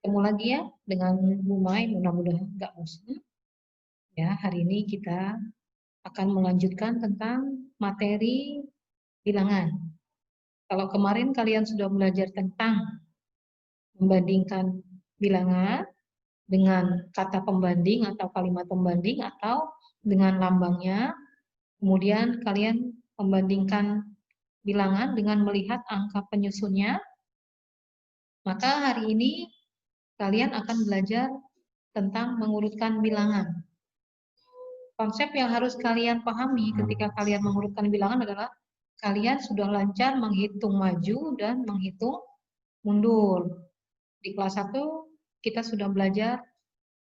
Ketemu lagi ya dengan Bu Mai, mudah-mudahan nggak bosan. Ya, hari ini kita akan melanjutkan tentang materi bilangan. Kalau kemarin kalian sudah belajar tentang membandingkan bilangan dengan kata pembanding atau kalimat pembanding atau dengan lambangnya, kemudian kalian membandingkan bilangan dengan melihat angka penyusunnya, maka hari ini kalian akan belajar tentang mengurutkan bilangan. Konsep yang harus kalian pahami ketika kalian mengurutkan bilangan adalah kalian sudah lancar menghitung maju dan menghitung mundur. Di kelas 1 kita sudah belajar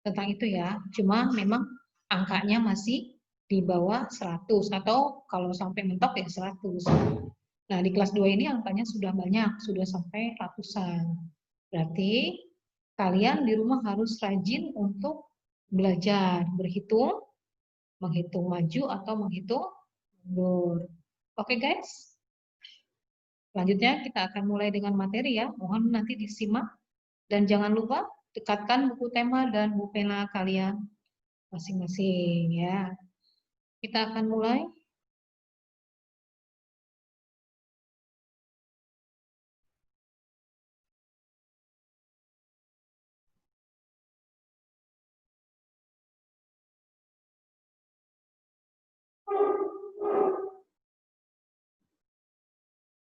tentang itu ya, cuma memang angkanya masih di bawah 100 atau kalau sampai mentok ya 100. Nah, di kelas 2 ini angkanya sudah banyak, sudah sampai ratusan. Berarti kalian di rumah harus rajin untuk belajar berhitung, menghitung maju atau menghitung mundur. Oke guys, selanjutnya kita akan mulai dengan materi ya. Mohon nanti disimak dan jangan lupa dekatkan buku tema dan buku pena kalian masing-masing ya. Kita akan mulai.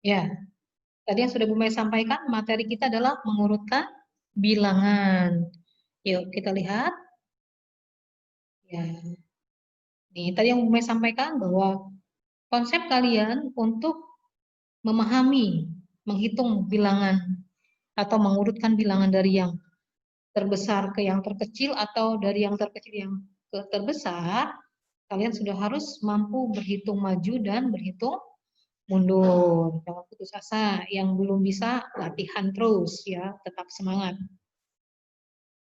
Ya, tadi yang sudah Bu Mei sampaikan, materi kita adalah mengurutkan bilangan. Yuk kita lihat. Ya, nih tadi yang Bu Mei sampaikan bahwa konsep kalian untuk memahami, menghitung bilangan atau mengurutkan bilangan dari yang terbesar ke yang terkecil atau dari yang terkecil yang ke terbesar, kalian sudah harus mampu berhitung maju dan berhitung mundur. Jangan putus asa, yang belum bisa latihan terus ya, tetap semangat.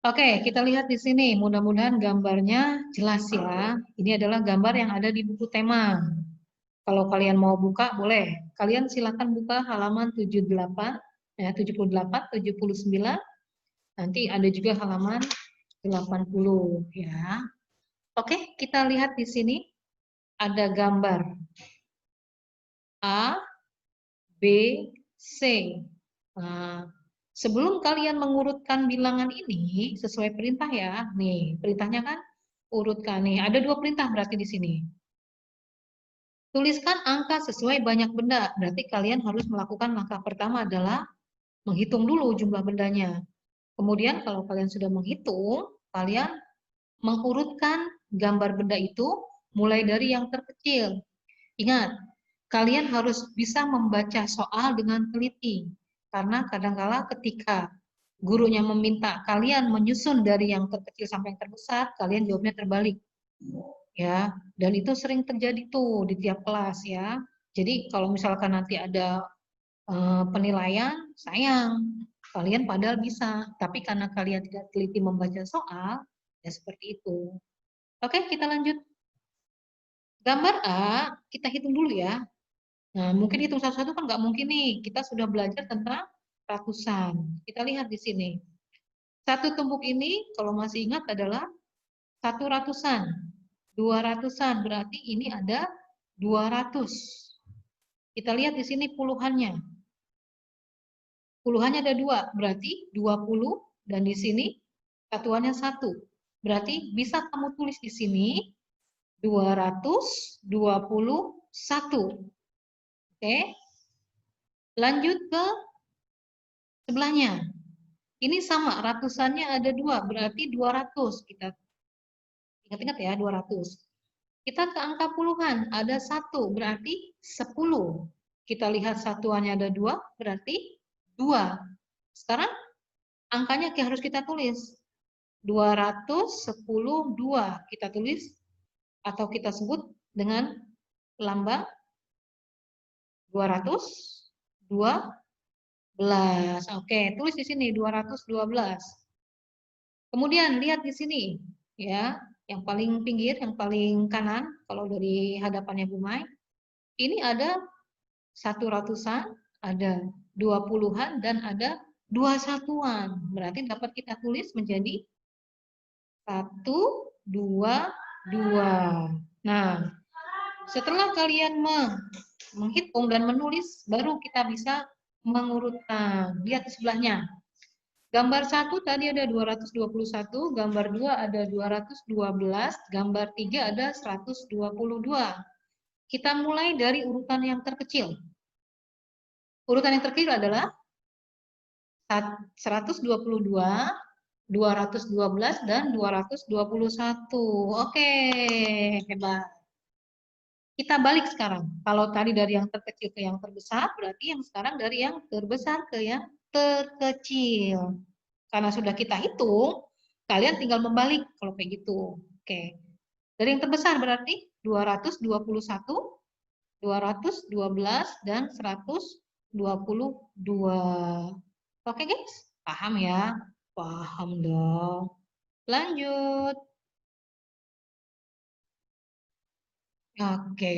Oke, kita lihat di sini. Mudah-mudahan gambarnya jelas ya. Ini adalah gambar yang ada di buku tema. Kalau kalian mau buka, boleh. Kalian silakan buka halaman 78, ya, 78, 79. Nanti ada juga halaman 80 ya. Oke, kita lihat di sini ada gambar A, B, C. Nah, sebelum kalian mengurutkan bilangan ini sesuai perintah ya. Nih, perintahnya kan urutkan nih. Ada 2 perintah berarti di sini. Tuliskan angka sesuai banyak benda. Berarti kalian harus melakukan langkah pertama adalah menghitung dulu jumlah bendanya. Kemudian kalau kalian sudah menghitung, kalian mengurutkan gambar benda itu mulai dari yang terkecil. Ingat, kalian harus bisa membaca soal dengan teliti. Karena kadangkala ketika gurunya meminta kalian menyusun dari yang terkecil sampai yang terbesar, kalian jawabnya terbalik. Ya, dan itu sering terjadi tuh di tiap kelas ya. Jadi kalau misalkan nanti ada penilaian, sayang, kalian padahal bisa, tapi karena kalian tidak teliti membaca soal, ya seperti itu. Oke, kita lanjut. Gambar A, kita hitung dulu ya. Nah, mungkin hitung satu-satu kan nggak mungkin nih. Kita sudah belajar tentang ratusan. Kita lihat di sini. Satu tumpuk ini, kalau masih ingat adalah 100-an. 200-an, berarti ini ada 200. Kita lihat di sini puluhannya. Puluhannya ada 2, berarti 20. Dan di sini satuannya 1. Berarti bisa kamu tulis di sini 221. Oke. Lanjut ke sebelahnya. Ini sama, ratusannya ada 2, berarti 200. Kita ingat-ingat ya, 200. Kita ke angka puluhan, ada 1, berarti 10. Kita lihat satuannya ada 2, berarti 2. Sekarang angkanya harus kita tulis. 210, 2. Kita tulis atau kita sebut dengan lambang 212. Oke, tulis di sini 212. Kemudian lihat di sini ya, yang paling pinggir, yang paling kanan kalau dari hadapannya Bu Mai. Ini ada 100-an, ada 20-an dan ada 2 satuan. Berarti dapat kita tulis menjadi 1, 2, 2. Nah, setelah kalian menghitung dan menulis, baru kita bisa mengurutkan. Lihat di sebelahnya. Gambar 1 tadi ada 221, gambar 2 ada 212, gambar 3 ada 122. Kita mulai dari urutan yang terkecil. Urutan yang terkecil adalah 122, 212, dan 221. Oke, hebat. Kita balik sekarang. Kalau tadi dari yang terkecil ke yang terbesar, berarti yang sekarang dari yang terbesar ke yang terkecil. Karena sudah kita hitung, kalian tinggal membalik kalau kayak gitu. Oke. Dari yang terbesar berarti 221, 212, dan 122. Oke guys, paham ya? Paham dong. Lanjut. Oke.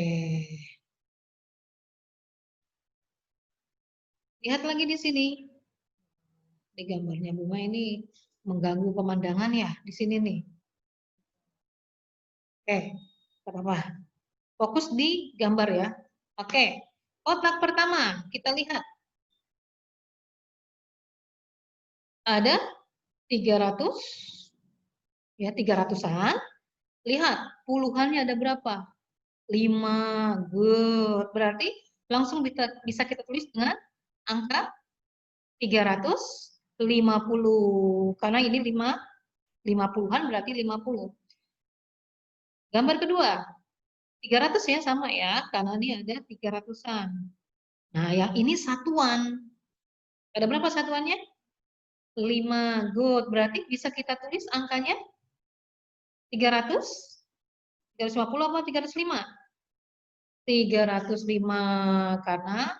Lihat lagi di sini. Di gambarnya Buma ini mengganggu pemandangan ya di sini nih. Oke, tidak apa-apa. Fokus di gambar ya. Oke, kotak pertama kita lihat. Ada 300, ya 300-an. Lihat, puluhannya ada berapa? 5. Good. Berarti langsung bisa kita tulis dengan angka 350. Karena ini 50-an berarti 50. Gambar kedua, 300 ya sama ya, karena ini ada 300-an. Nah, yang ini satuan. Ada berapa satuannya? 5. Good. Berarti bisa kita tulis angkanya 300, 350 apa 305? 305 karena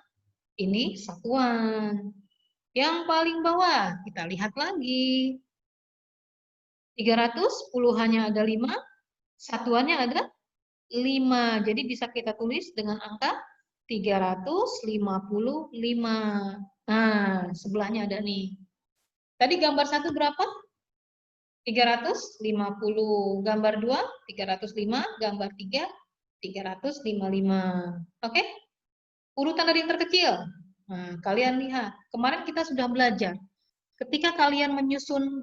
ini satuan. Yang paling bawah, kita lihat lagi. 300, puluhannya ada 5, satuannya ada 5. Jadi bisa kita tulis dengan angka 355. Nah, sebelahnya ada nih. Tadi gambar 1 berapa? 350. Gambar 2, 305. Gambar 3, 355. Oke? Urutan dari yang terkecil. Nah, kalian lihat. Kemarin kita sudah belajar. Ketika kalian menyusun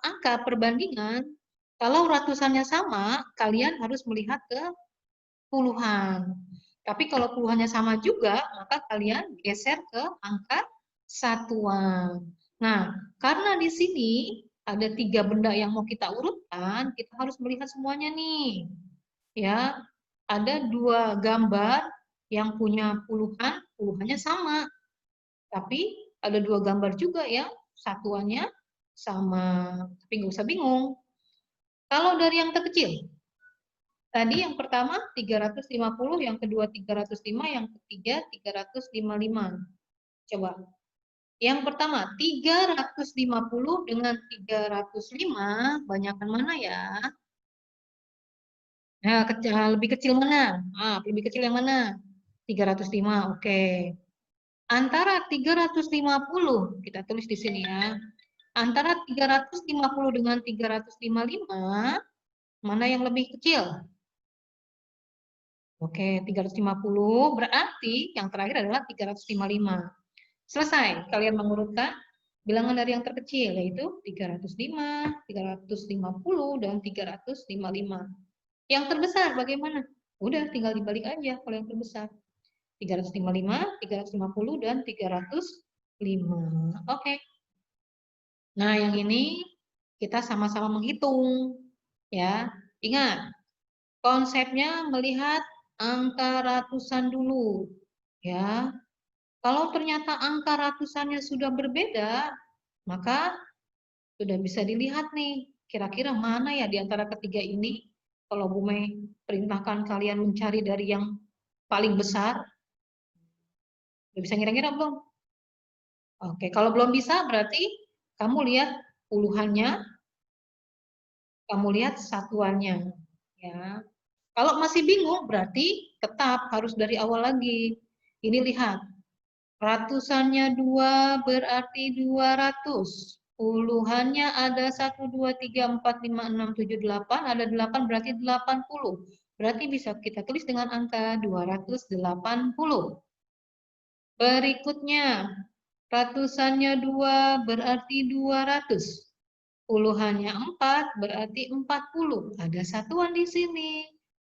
angka perbandingan, kalau ratusannya sama, kalian harus melihat ke puluhan. Tapi kalau puluhannya sama juga, maka kalian geser ke angka satuan. Nah, karena di sini ada 3 benda yang mau kita urutkan, kita harus melihat semuanya nih. Ya, ada 2 gambar yang punya puluhan, puluhannya sama. Tapi ada 2 gambar juga yang satuannya sama. Tapi nggak usah bingung. Kalau dari yang terkecil, tadi yang pertama 350, yang kedua 305, yang ketiga 355. Coba. Yang pertama 350 dengan 305, banyakan mana ya? Nah, lebih kecil mana? Lebih kecil yang mana? 305, oke. Antara 350, kita tulis di sini ya. Antara 350 dengan 355, mana yang lebih kecil? Oke, 350 berarti yang terakhir adalah 355. Selesai, kalian mengurutkan bilangan dari yang terkecil, yaitu 305, 350, dan 355. Yang terbesar bagaimana? Udah, tinggal dibalik aja kalau yang terbesar. 355, 350, dan 305. Oke. Nah, yang ini kita sama-sama menghitung. Ya, ingat, konsepnya melihat angka ratusan dulu. Ya, kalau ternyata angka ratusannya sudah berbeda, maka sudah bisa dilihat nih, kira-kira mana ya di antara ketiga ini. Kalau Bu Mei perintahkan kalian mencari dari yang paling besar, udah bisa ngira-ngira belum? Oke, kalau belum bisa berarti kamu lihat puluhannya, kamu lihat satuannya. Ya, kalau masih bingung berarti tetap harus dari awal lagi. Ini lihat, Ratusannya 2 berarti 200. Puluhannya ada 1, 2, 3, 4, 5, 6, 7, 8. Ada 8 berarti 80. Berarti bisa kita tulis dengan angka 280. Berikutnya, ratusannya 2 berarti 200. Puluhannya 4 berarti 40. Ada satuan di sini.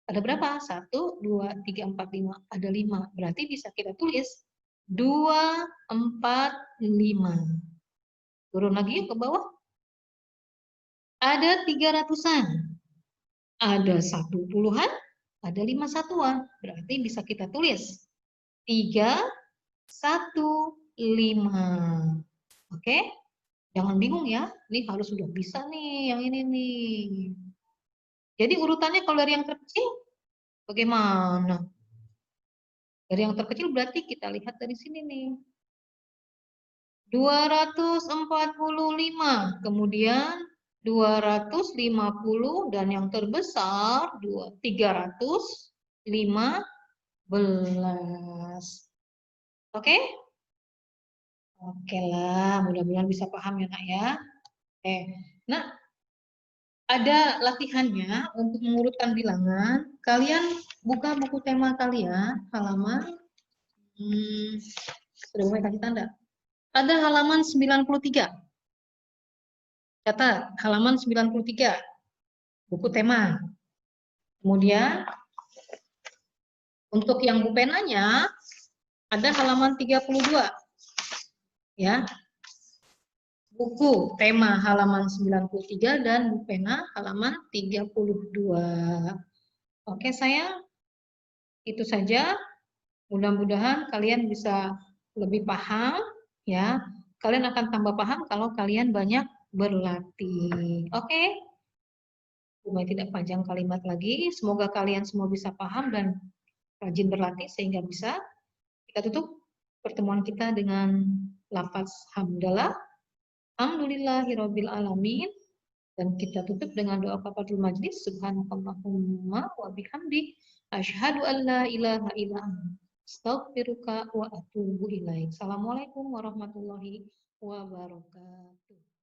Ada berapa? 1, 2, 3, 4, 5. Ada 5. Berarti bisa kita tulis 2, 4, 5. Turun lagi ke bawah. Ada 300-an. Ada 1 puluhan. Ada 5 satuan. Berarti bisa kita tulis 3, 1, 5. Oke? Jangan bingung ya. Ini harus sudah bisa nih yang ini nih. Jadi urutannya kalau dari yang terkecil bagaimana? Dari yang terkecil berarti kita lihat dari sini nih. 245, kemudian 250 dan yang terbesar 315. Oke? Oke lah, mudah-mudahan bisa paham ya, Nak ya. Oke. Nah, ada latihannya untuk mengurutkan bilangan. Kalian buka buku tema kalian, halaman sudah mulai kasih tanda. Ada halaman 93. Catat, halaman 93. Buku tema. Kemudian untuk yang bupenanya ada halaman 32. Ya. Buku tema halaman 93 dan bupena halaman 32. Oke, sayang. Itu saja. Mudah-mudahan kalian bisa lebih paham ya. Kalian akan tambah paham kalau kalian banyak berlatih. Oke? Supaya tidak panjang kalimat lagi. Semoga kalian semua bisa paham dan rajin berlatih sehingga bisa kita tutup pertemuan kita dengan lafaz hamdalah. Alhamdulillahirabbil alamin. Dan kita tutup dengan doa kafaratul majlis. Subhanakallahumma wa bihamdik asyhadu an la ilaha illa anta astaghfiruka wa atubu ilaik. Assalamualaikum warahmatullahi wabarakatuh.